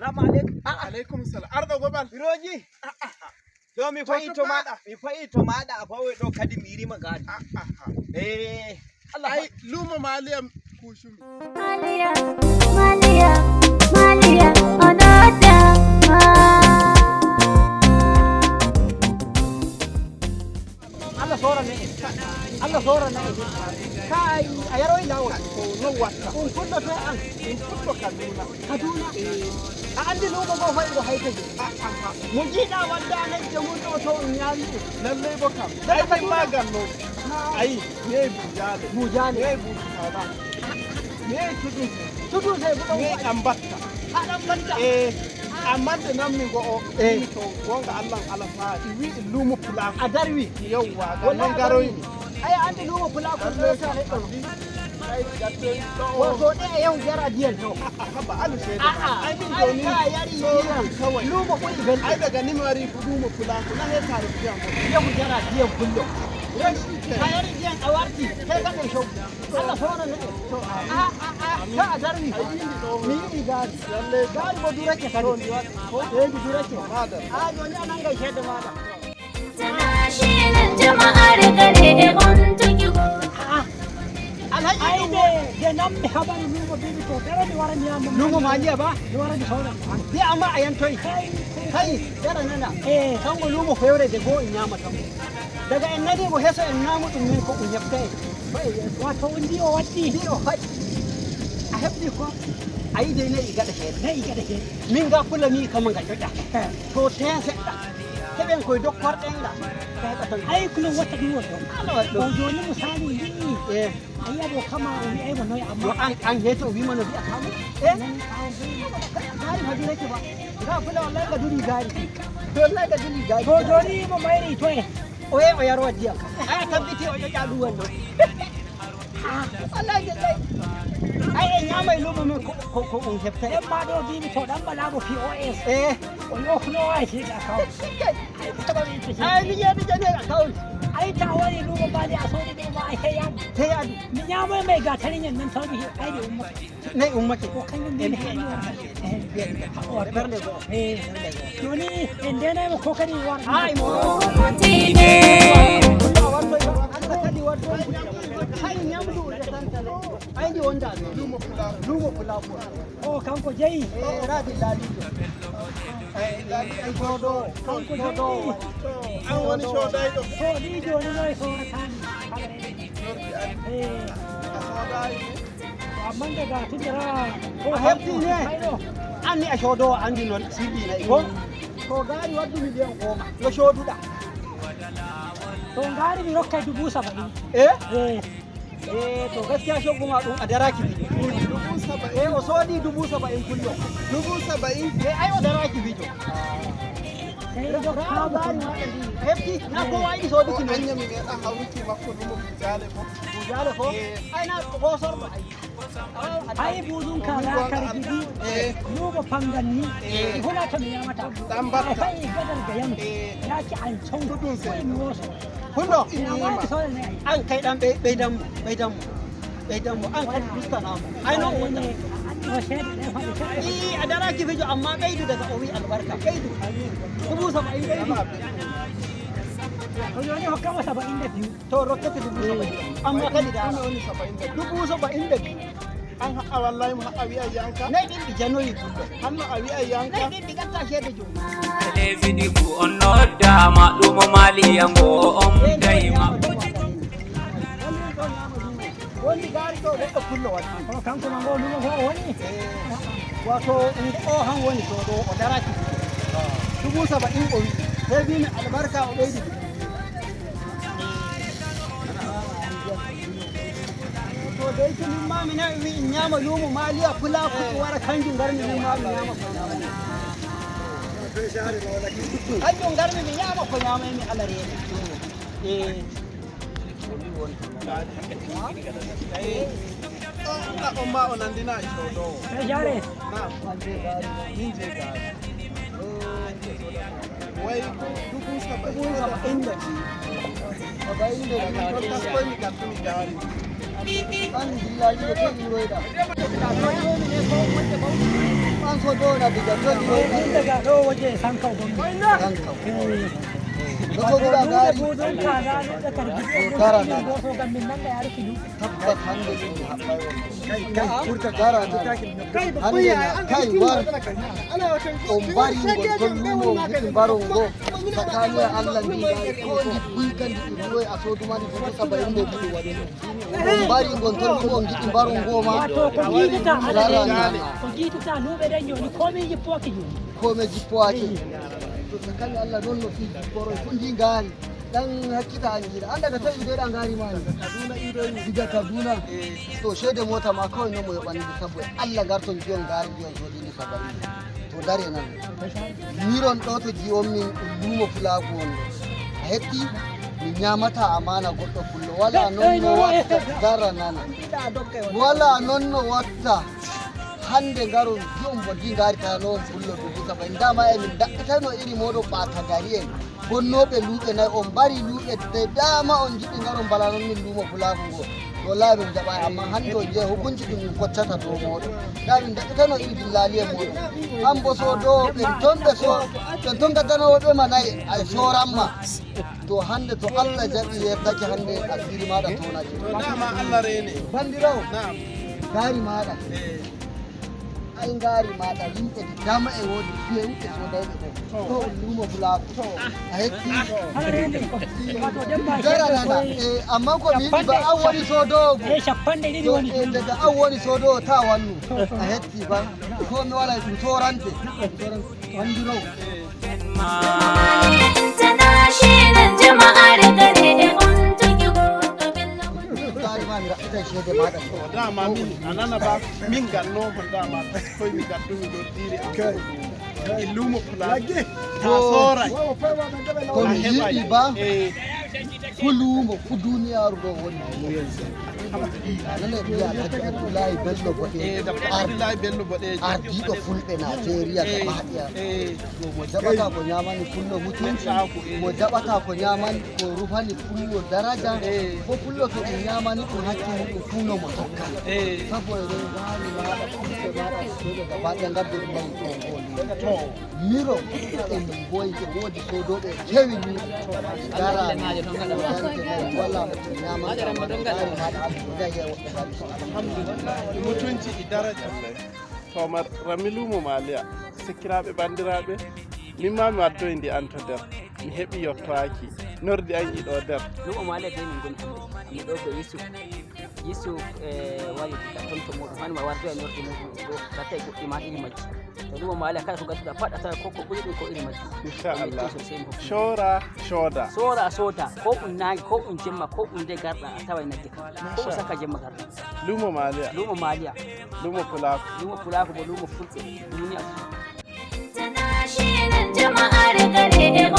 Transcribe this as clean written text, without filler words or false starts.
Salamu alaikum. Alaikum salam. Arda gobal. Biroji. Do mi fayi to maɗa a fawo do kadi miri magani. Allah ai luumo Maliya kushumi. Maliya onoda. Allah sora ne kai ayaro ilawo No watta. kullo to an Fulfulde Kaduna a andi lumo go fa go haytaje mo jida wanda nan je mun to nyali Lalle bokam. Ai kai magan no. Ai ne bujale. Ne bujala. Ne tudu sai buɗo. Ne ambatta. Banta amma da nan min go to wonga Allah alafa wi luumo pula a darwi yawwa ga nan garoyi ai andi lumo pula ko sai ne ɗauri ai gatte wato ɗaya yau jara diyan to ba alu sai ai min doni yari kawai lumo ko ibel ai daga nimari luumo pula ko na he tare diyan yau jara diyan kullo yari diyan awarti sai ka show Allah sona ne to ka a darwi ni ga lalle gari bo durake kado ko durake hada doni anan gaishe da mada jama'ar gare on tuki go ai de nan mi habari min mo bibi to dara mi wara nyama lumo Maliya ba mi wara di sawra ni amma ayan toy kai dara nana kan go lumo fewre de go nyama tan daga en nadi mo heso en namu dum min ko unyabte wato ndi o watti ndi o fadi a hebdi ko ai de ne igada ke min ga fulani kaman ga joda to ten sedda keben koy dokkor denga ai kullum wata biyo to joni misali ni ayya do kama ni ai wannan amma an heto wi mana bi akamu gari hadi nake ba ga fula wallahi ga duri gari to wallahi ga duri gari to joni mo mai to oye o yaro diya ai tabbiti o ya du wannan wallahi dai ai en nyama lumo men ko on hefta en ma do bi to dan bala bo POS o yo no ai shi ka kawo ai ni ya ni ne kawo ai ta wani lumo ba ne a so ne ba ai sai ya ni nyama mai ga tarin nan tawi ai da umma ne umma ke ko kan ne ne wa perle go yoni en dena mo ko kadi war ai mo tine ai nyamdu ai di wanda lumo pula oh kanko jeyi radi dillaliijo ai jodo kanko jodo an woni shodai do so di joni noy so tan amma daga tijara ko hefti ne anni a shodo andi non sibi na ko to gari waddu miliyan 10 yo shoduda to gari mi rokka 70,000 to gaskiya shogun haɗu a daraki bijo. 70,000. O sodi 70,000 kullum. 70,000? Ai o daraki bijo. Hefti na kowa yi sodi kilo. Anya mi meɗa hawruki makko lumo bujale ko. Bujale ko? Ai na bosor ba ai. Ai buzun kaza kargidi. Lumo panganni. Hula ta miya mata. Dan batta. Ai gadar ga yam. Ya ki an can gudun sai mi woso. Kullo an kai dan bai dan mu an kai fuska na mu ai no wannan a dara ki fijo amma kaidu daga owi albarka kaidu 70,000 to yoni hokka masa 72 to rokkati 70,000 amma kadi da wani 72 an haƙa wallahi mu haƙa wi'a yanka na din di janoyi kullo hanno a wi'a yanka na din di gatta shede jo televidi ku onnoda ma lumo Maliya ngo dayma woni gari to de kullo wati ko kanko mango lumo ho woni wato o han woni to do o daraki 70,000 o wi sai bi albarka o beidi to da yake min ma mina wi nyama lumo Maliya kula ku wara kanjun garmi min ma nyama ko nyama kanjun garmi min nyama ko nyama mi alare na umma onandina shodo jare na ninje gari wai 70,000 da tasboi mi gatumi gari an dillaliijo ke ni wayda an Soodowo Na'i daga Joni daga ɗo waje sankau gwamnati. Sankau. Dogo gida gari. Budun kaza da karbi. Tara na. Goso gamin nan da ya rufe du. Tabbas hande ne haɓɓai kai furta gara na. Hande na kai war. On bari gon lumo giɗin baron go. Sakani Allah ni gari ko ni buikan di ruwa a Soodomani ko sabayin da buɗe wani. On bari gon lumo giɗin baron go ma. Wato ko gidita ko gidita nube dan yoni komai jippo ki yoni. Komai jippo ake. To sakani Allah non no fi koro kun ji gari. Dan hakika an gida an daga sai ido dan gari ma ne Kaduna ido diga Kaduna to shede mota ma kawai ne mu ya bani saboda Allah garton jiyon gari jiyon so dini sabari to dare nan miron do to jiyon min lumo fulago on a hetti min nyamata amana goddo kullo wala nonno watta dara nana wala nonno watta hande garo jiyon bodi gari ta non kullo do sabari dama e min dakkata no iri modo bata gari en bonnoɓe luuɓe nayi on mbari luuɓe de dama on jiɗi ngaron bala non min luumo fulago ngo to laaɓe jaɓa amma hande on jeeya hukunci ɗum min koccata dow moɗon da min daƴƴatano iri dillali e moɗon an bo Soodowo ɓen ton ɓe ɓen ton gaddanowoɓe ma nayi ay soranma to hande to Allah jaɓi yeddake hande asiri maɗa tonaje dama Allah rene bandirawo gari maɗa ay ngari maɗa yimɓe dama e wodi fewɓe sodawɓe ɓe to luumo fulago a hetti garanana amma ko mi yiɗi ba an woni Soodowo daga an woni Soodowo ta wannu a hetti ba ko mi wala ɗum torante wandirawo international jama'ar gare on tuki dama min anana ba min ganno ko dama koy mi gaddu mi do diri e lumo fulago ta sora ko mi yiɗi ba fu luumo fu duniyaru ɗo woni nane biya Abdoulaye Bello boɗejo ardiɗo fulɓe Nigeria gabaɗaya mo jaɓata ko ñamani pullo mutunci mo jaɓata ko ñamani ko rufani pullo daraja ko pullo to ɗum ñamani ɗum hakki muɗum funo mo tokka saboda ɗon gani maɗa fulɓe maɗa ɗoɗo gabaɗaya gadde ɗumayi ɗo miro e min boyi ɓe woodi Soodoɓe kewi ni gara wala mutunci e daraja to mar ramilumo Maliya sikiraɓe bandiraɓe min ma mi waddoy ndi an to nder mi heɓi yettoaki norde an iɗo nder luumo Maliya be min goni mi ɗo ko Yusuf wari ton to muɗum hani ma wardoya norde muɗum ɗo gatta e goɗɗi ma iri majji to luumo Maliya kala ko gadduɗa pat a tawa ko ɓuri ɗum ko iri majji inchallah sooda sooda ko ɗum nangi ko ɗum jemma ko ɗum nde garɗa a tawa nagge ko ɗum saka jemma garɗa luumo Maliya luumo fulago bo luumo fulɓe duniya international jama'ar gare